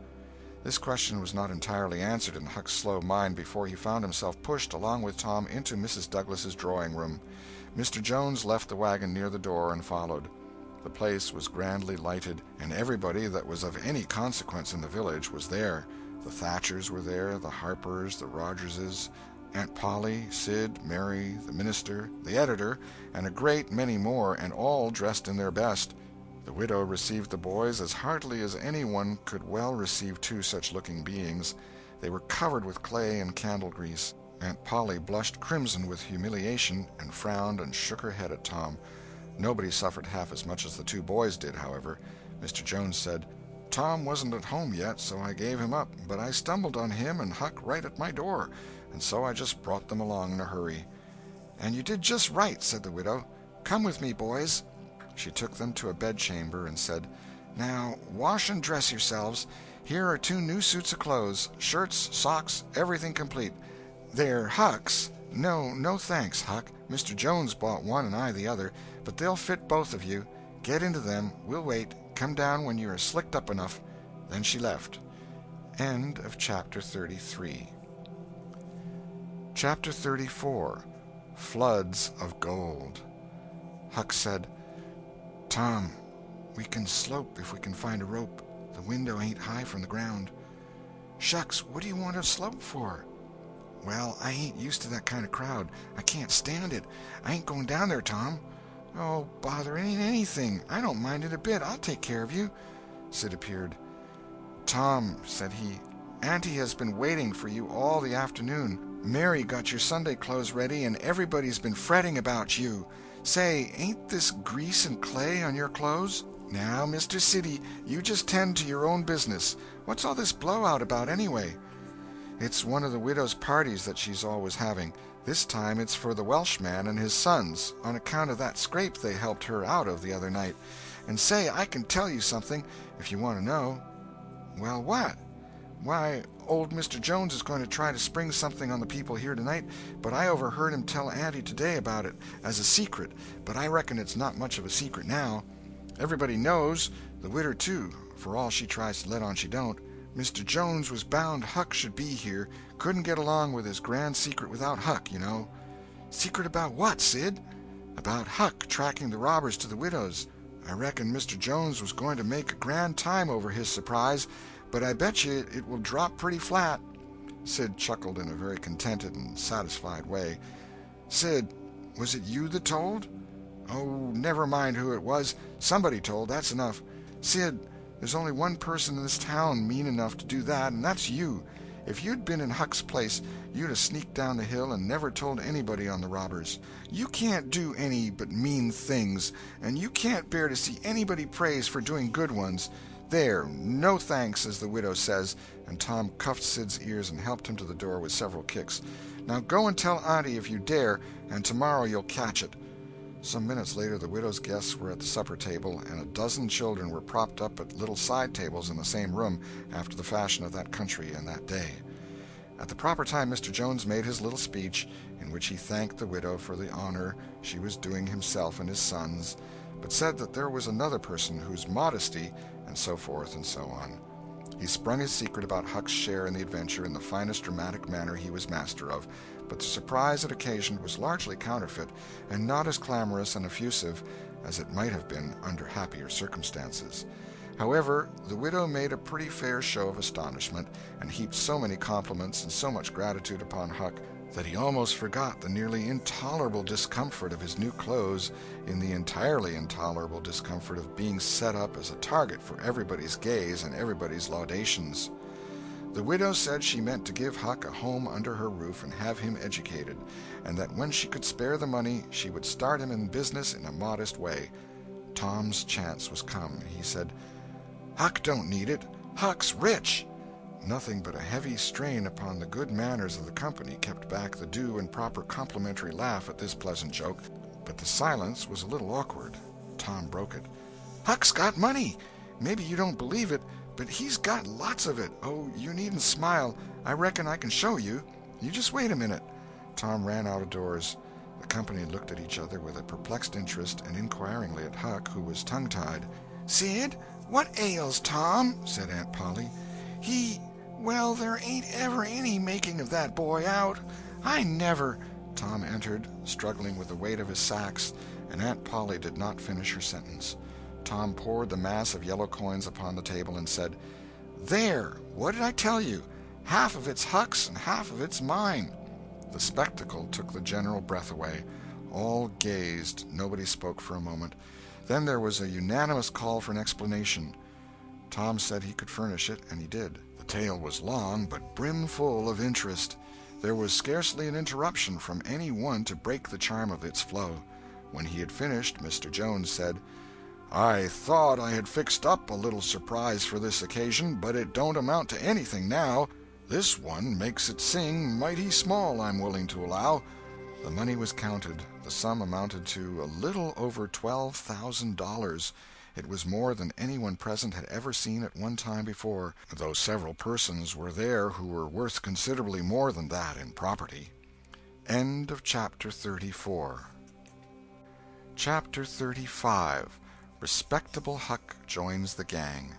This question was not entirely answered in Huck's slow mind before he found himself pushed, along with Tom, into Mrs. Douglas's drawing-room. Mr. Jones left the wagon near the door and followed. The place was grandly lighted, and everybody that was of any consequence in the village was there. The Thatchers were there, the Harpers, the Rogerses, Aunt Polly, Sid, Mary, the minister, the editor, and a great many more, and all dressed in their best. The widow received the boys as heartily as any one could well receive two such-looking beings. They were covered with clay and candle-grease. Aunt Polly blushed crimson with humiliation, and frowned and shook her head at Tom. Nobody suffered half as much as the two boys did, however. Mr. Jones said, "Tom wasn't at home yet, so I gave him up, but I stumbled on him and Huck right at my door, and so I just brought them along in a hurry." "And you did just right," said the widow. "Come with me, boys." She took them to a bedchamber and said, "Now, wash and dress yourselves. Here are 2 new suits of clothes, shirts, socks, everything complete. They're Huck's. No thanks, Huck. Mr. Jones bought one and I the other, but they'll fit both of you. Get into them. We'll wait. Come down when you are slicked up enough." Then she left. End of Chapter 33. Chapter 34. Floods of Gold. Huck said, "Tom, we can slope if we can find a rope. The window ain't high from the ground." "Shucks, what do you want to slope for?" "Well, I ain't used to that kind of crowd. I can't stand it. I ain't going down there, Tom." "Oh, bother, it ain't anything. I don't mind it a bit. I'll take care of you." Sid appeared. "Tom," said he, "Auntie has been waiting for you all the afternoon. Mary got your Sunday clothes ready, and everybody's been fretting about you. Say, ain't this grease and clay on your clothes? Now, Mr. Siddy, you just tend to your own business. What's all this blowout about, anyway?" "It's one of the widow's parties that she's always having. This time it's for the Welshman and his sons, on account of that scrape they helped her out of the other night. And say, I can tell you something, if you want to know." "Well, what?" "Why, old Mr. Jones is going to try to spring something on the people here tonight, but I overheard him tell Auntie today about it, as a secret, but I reckon it's not much of a secret now. Everybody knows, the widder too, for all she tries to let on she don't. Mr. Jones was bound Huck should be here, couldn't get along with his grand secret without Huck, you know." "Secret about what, Sid?" "About Huck tracking the robbers to the widow's. I reckon Mr. Jones was going to make a grand time over his surprise, but I bet you it will drop pretty flat." Sid chuckled in a very contented and satisfied way. "Sid, was it you that told?" "Oh, never mind who it was. Somebody told, that's enough. Sid, there's only one person in this town mean enough to do that, and that's you. If you'd been in Huck's place, you'd have sneaked down the hill and never told anybody on the robbers. You can't do any but mean things, and you can't bear to see anybody praised for doing good ones. There, no thanks, as the widow says," and Tom cuffed Sid's ears and helped him to the door with several kicks. "Now go and tell Auntie if you dare, and tomorrow you'll catch it." Some minutes later the widow's guests were at the supper table, and a dozen children were propped up at little side tables in the same room, after the fashion of that country and that day. At the proper time Mr. Jones made his little speech, in which he thanked the widow for the honor she was doing himself and his sons, but said that there was another person whose modesty, and so forth and so on. He sprung his secret about Huck's share in the adventure in the finest dramatic manner he was master of, but the surprise it occasioned was largely counterfeit, and not as clamorous and effusive as it might have been under happier circumstances. However, the widow made a pretty fair show of astonishment, and heaped so many compliments and so much gratitude upon Huck that he almost forgot the nearly intolerable discomfort of his new clothes in the entirely intolerable discomfort of being set up as a target for everybody's gaze and everybody's laudations. The widow said she meant to give Huck a home under her roof and have him educated, and that when she could spare the money she would start him in business in a modest way. Tom's chance was come. He said, "Huck don't need it. Huck's rich." Nothing but a heavy strain upon the good manners of the company kept back the due and proper complimentary laugh at this pleasant joke, but but the silence was a little awkward. Tom broke it. "Huck's got money. Maybe you don't believe it, but he's got lots of it. Oh, you needn't smile. I reckon I can show you. You just wait a minute." Tom ran out of doors. The company looked at each other with a perplexed interest and inquiringly at Huck, who was tongue-tied. "Sid, what ails Tom?" said Aunt Polly. Well, there ain't ever any making of that boy out. I never—" Tom entered, struggling with the weight of his sacks, and Aunt Polly did not finish her sentence. Tom poured the mass of yellow coins upon the table and said, "There! What did I tell you? Half of it's Huck's and half of it's mine." The spectacle took the general breath away. All gazed. Nobody spoke for a moment. Then there was a unanimous call for an explanation. Tom said he could furnish it, and he did. The tale was long, but brimful of interest. There was scarcely an interruption from any one to break the charm of its flow. When he had finished, Mr. Jones said, "I thought I had fixed up a little surprise for this occasion, but it don't amount to anything now. This one makes it sing mighty small, I'm willing to allow." The money was counted. The sum amounted to a little over $12,000. It was more than anyone present had ever seen at one time before, though several persons were there who were worth considerably more than that in property. End of Chapter 34. Chapter 35. Respectable Huck Joins the Gang.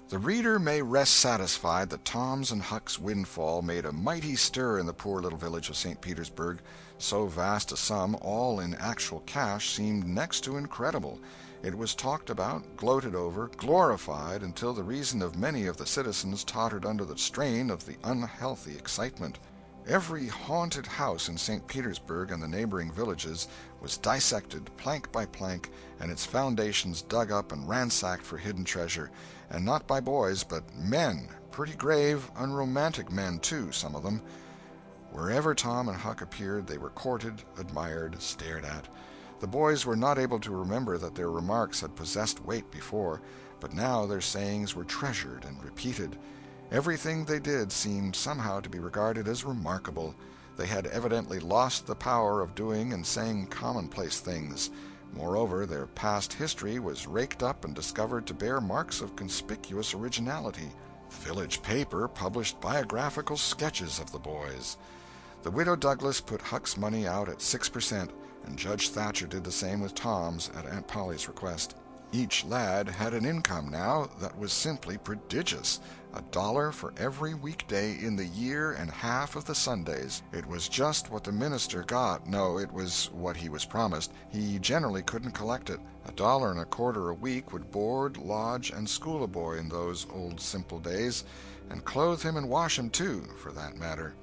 The reader may rest satisfied that Tom's and Huck's windfall made a mighty stir in the poor little village of St. Petersburg. So vast a sum, all in actual cash, seemed next to incredible. It was talked about, gloated over, glorified, until the reason of many of the citizens tottered under the strain of the unhealthy excitement. Every haunted house in St. Petersburg and the neighboring villages was dissected, plank by plank, and its foundations dug up and ransacked for hidden treasure, and not by boys, but men, pretty grave, unromantic men, too, some of them. Wherever Tom and Huck appeared, they were courted, admired, stared at. The boys were not able to remember that their remarks had possessed weight before, but now their sayings were treasured and repeated. Everything they did seemed somehow to be regarded as remarkable. They had evidently lost the power of doing and saying commonplace things. Moreover, their past history was raked up and discovered to bear marks of conspicuous originality. The village paper published biographical sketches of the boys. The Widow Douglas put Huck's money out at 6%, and Judge Thatcher did the same with Tom's at Aunt Polly's request. Each lad had an income now that was simply prodigious. $1 for every weekday in the year and half of the Sundays. It was just what the minister got. No, it was what he was promised. He generally couldn't collect it. $1.25 a week would board, lodge, and school a boy in those old simple days, and clothe him and wash him, too, for that matter.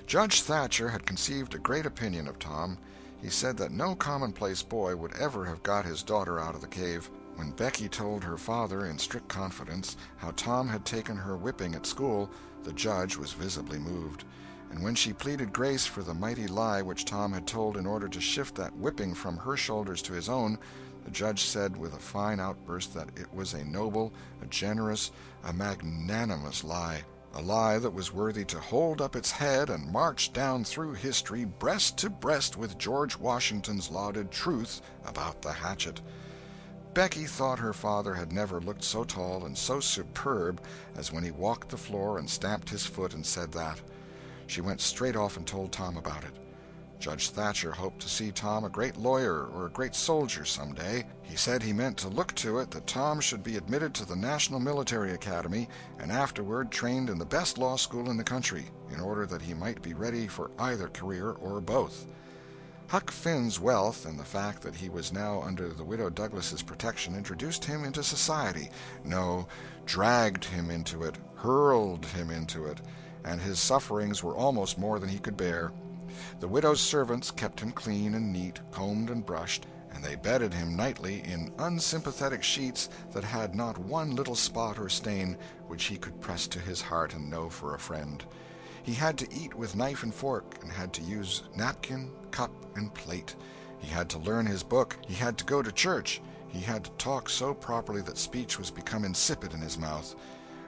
Judge Thatcher had conceived a great opinion of Tom. He said that no commonplace boy would ever have got his daughter out of the cave. When Becky told her father, in strict confidence, how Tom had taken her whipping at school, the judge was visibly moved. And when she pleaded grace for the mighty lie which Tom had told in order to shift that whipping from her shoulders to his own, the judge said with a fine outburst that it was a noble, a generous, a magnanimous lie. A lie that was worthy to hold up its head and march down through history breast to breast with George Washington's lauded truth about the hatchet. Becky thought her father had never looked so tall and so superb as when he walked the floor and stamped his foot and said that. She went straight off and told Tom about it. Judge Thatcher hoped to see Tom a great lawyer or a great soldier some day. He said he meant to look to it that Tom should be admitted to the National Military Academy and afterward trained in the best law school in the country, in order that he might be ready for either career or both. Huck Finn's wealth and the fact that he was now under the Widow Douglas's protection introduced him into society. No, dragged him into it, hurled him into it, and his sufferings were almost more than he could bear. The widow's servants kept him clean and neat, combed and brushed, and they bedded him nightly in unsympathetic sheets that had not one little spot or stain which he could press to his heart and know for a friend. He had to eat with knife and fork, and had to use napkin, cup, and plate. He had to learn his book. He had to go to church. He had to talk so properly that speech was become insipid in his mouth.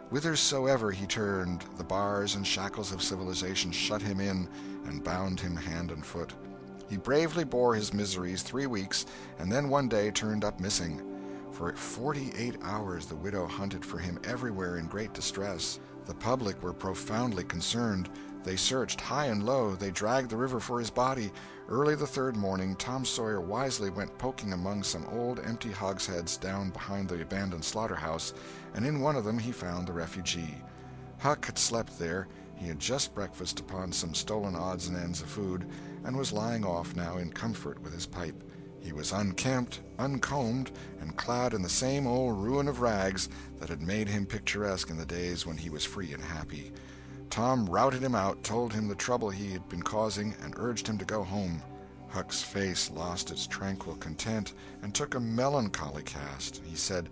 Whithersoever he turned, the bars and shackles of civilization shut him in and bound him hand and foot. He bravely bore his miseries 3 weeks, and then one day turned up missing. For 48 hours the widow hunted for him everywhere in great distress. The public were profoundly concerned. They searched high and low. They dragged the river for his body. Early the third morning, Tom Sawyer wisely went poking among some old empty hogsheads down behind the abandoned slaughterhouse, and in one of them he found the refugee. Huck had slept there. He had just breakfasted upon some stolen odds and ends of food, and was lying off now in comfort with his pipe. He was unkempt, uncombed, and clad in the same old ruin of rags that had made him picturesque in the days when he was free and happy. Tom routed him out, told him the trouble he had been causing, and urged him to go home. Huck's face lost its tranquil content and took a melancholy cast. He said,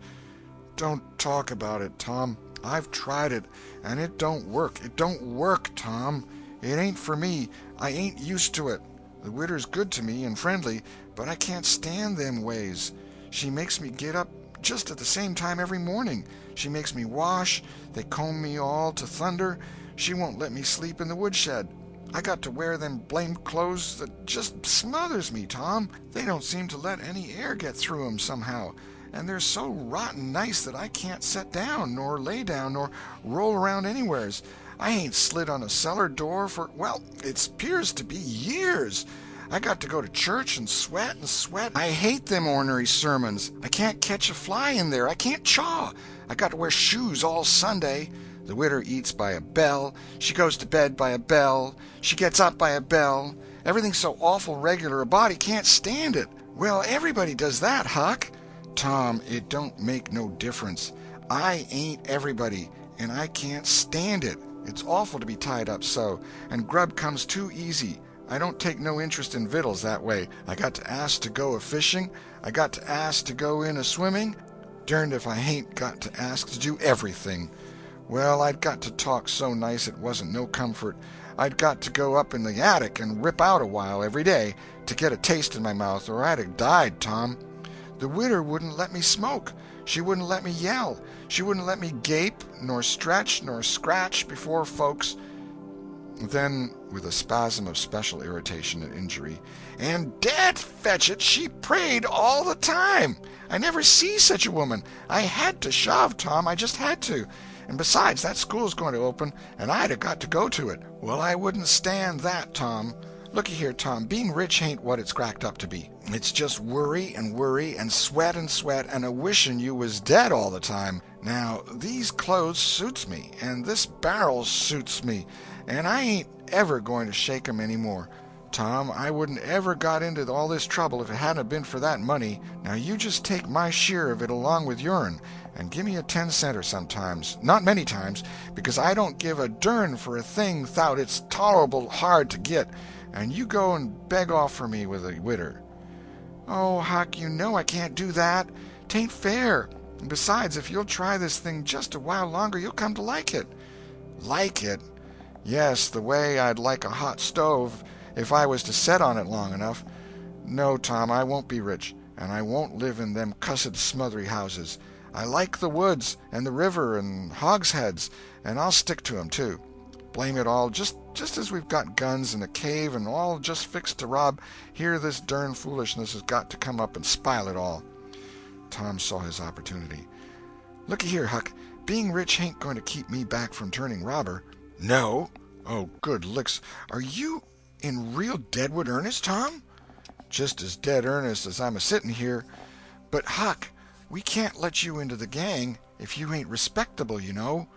"Don't talk about it, Tom. I've tried it, and it don't work. It don't work, Tom. It ain't for me. I ain't used to it. The widder's good to me and friendly, but I can't stand them ways. She makes me get up just at the same time every morning. She makes me wash. They comb me all to thunder. She won't let me sleep in the woodshed. I got to wear them blamed clothes that just smothers me, Tom. They don't seem to let any air get through 'em somehow, and they're so rotten nice that I can't set down, nor lay down, nor roll around anywheres. I ain't slid on a cellar door for, well, it 'pears to be years. I got to go to church and sweat and sweat. I hate them ornery sermons. I can't catch a fly in there. I can't chaw. I got to wear shoes all Sunday. The widder eats by a bell. She goes to bed by a bell. She gets up by a bell. Everything's so awful regular a body can't stand it. Well, everybody does that, Huck." "Tom, it don't make no difference. I ain't everybody, and I can't stand it. It's awful to be tied up so, and grub comes too easy. I don't take no interest in victuals that way. I got to ask to go a-fishing. I got to ask to go in a-swimming. Derned if I hain't got to ask to do everything. Well, I'd got to talk so nice it wasn't no comfort. I'd got to go up in the attic and rip out a while every day to get a taste in my mouth, or I'd have died, Tom. The widder wouldn't let me smoke. She wouldn't let me yell. She wouldn't let me gape, nor stretch, nor scratch before folks." Then, with a spasm of special irritation and injury, "And dad fetch it, she prayed all the time. I never see such a woman. I had to shove, Tom, I just had to. And besides, that school's going to open, and I'd have got to go to it. Well, I wouldn't stand that, Tom. Looky here, Tom, being rich ain't what it's cracked up to be. It's just worry and sweat and a-wishing you was dead all the time. Now, these clothes suits me, and this barrel suits me, and I ain't ever going to shake 'em any more. Tom, I wouldn't ever got into all this trouble if it hadn't been for that money. Now you just take my share of it along with yourn, and give me a 10-center sometimes. Not many times, because I don't give a dern for a thing 'thout it's tolerable hard to get, and you go and beg off for me with a widder." "Oh, Huck, you know I can't do that. 'Tain't fair. And besides, if you'll try this thing just a while longer, you'll come to like it." "Like it? Yes, the way I'd like a hot stove if I was to set on it long enough. No, Tom, I won't be rich, and I won't live in them cussed smothery houses. I like the woods and the river and hogsheads, and I'll stick to 'em, too. Blame it all, just as we've got guns and a cave and all just fixed to rob, here this dern foolishness has got to come up and spile it all." Tom saw his opportunity. "Looky here, Huck, being rich ain't going to keep me back from turning robber." "No? Oh, good licks. Are you in real deadwood earnest, Tom?" "Just as dead earnest as I'm a-sitting here. But, Huck, we can't let you into the gang if you ain't respectable, you know."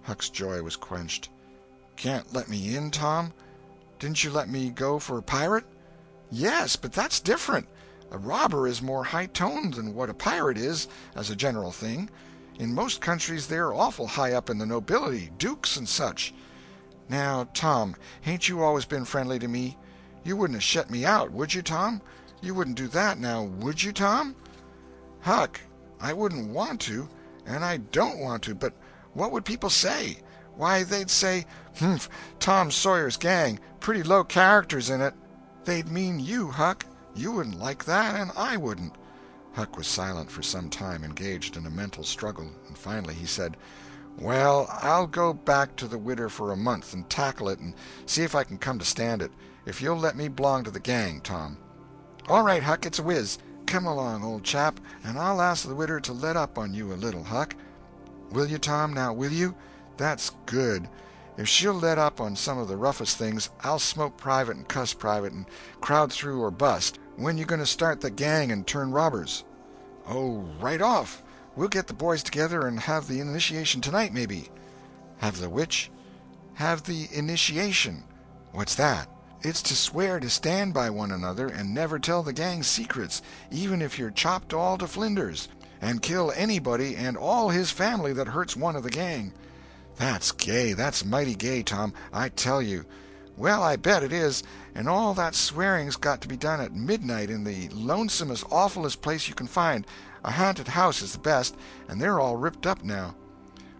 Huck's joy was quenched. "Can't let me in, Tom? Didn't you let me go for a pirate?" "Yes, but that's different. A robber is more high-toned than what a pirate is, as a general thing. In most countries they're awful high up in the nobility, dukes and such. Now, Tom, hain't you always been friendly to me? You wouldn't have shut me out, would you, Tom? You wouldn't do that, now, would you, Tom?" "Huck, I wouldn't want to, and I don't want to, but what would people say? Why, they'd say, 'Humph, Tom Sawyer's gang, pretty low characters in it.' They'd mean you, Huck. You wouldn't like that, and I wouldn't." Huck was silent for some time, engaged in a mental struggle, and finally he said, "Well, I'll go back to the widder for a month and tackle it and see if I can come to stand it. if you'll let me belong to the gang, Tom." "All right, Huck, it's a whiz. Come along, old chap, and I'll ask the widder to let up on you a little, Huck. Will you, Tom, now, will you? That's good. If she'll let up on some of the roughest things, I'll smoke private and cuss private and crowd through or bust. When you going to start the gang and turn robbers?" "Oh, right off. We'll get the boys together and have the initiation tonight, maybe." "Have the which?" "Have the initiation." "What's that?" "It's to swear to stand by one another and never tell the gang secrets, even if you're chopped all to flinders, and kill anybody and all his family that hurts one of the gang." "That's gay. That's mighty gay, Tom, I tell you." "Well, I bet it is. And all that swearing's got to be done at midnight in the lonesomest, awfulest place you can find. A haunted house is the best, and they're all ripped up now."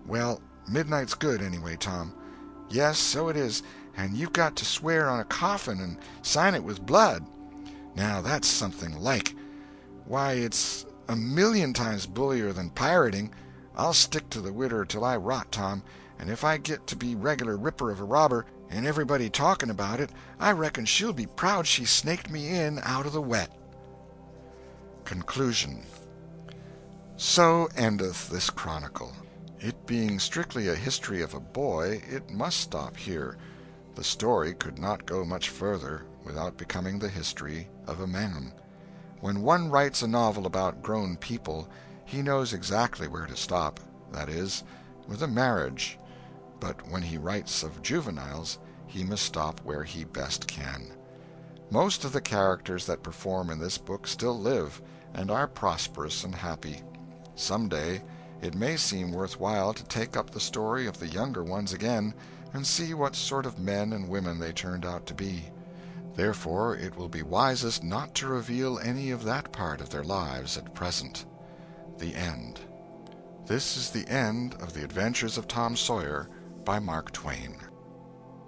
"Well, midnight's good, anyway, Tom." "Yes, so it is. And you've got to swear on a coffin and sign it with blood." "Now that's something like. Why, it's a million times bullier than pirating. I'll stick to the widder till I rot, Tom, and if I get to be regular ripper of a robber, and everybody talking about it, I reckon she'll be proud she snaked me in out of the wet." Conclusion. So endeth this chronicle. It being strictly a history of a boy, it must stop here. The story could not go much further without becoming the history of a man. When one writes a novel about grown people, he knows exactly where to stop, that is, with a marriage. But when he writes of juveniles, he must stop where he best can. Most of the characters that perform in this book still live, and are prosperous and happy. Some day it may seem worthwhile to take up the story of the younger ones again, and see what sort of men and women they turned out to be. Therefore it will be wisest not to reveal any of that part of their lives at present. The End. This is the end of The Adventures of Tom Sawyer by Mark Twain.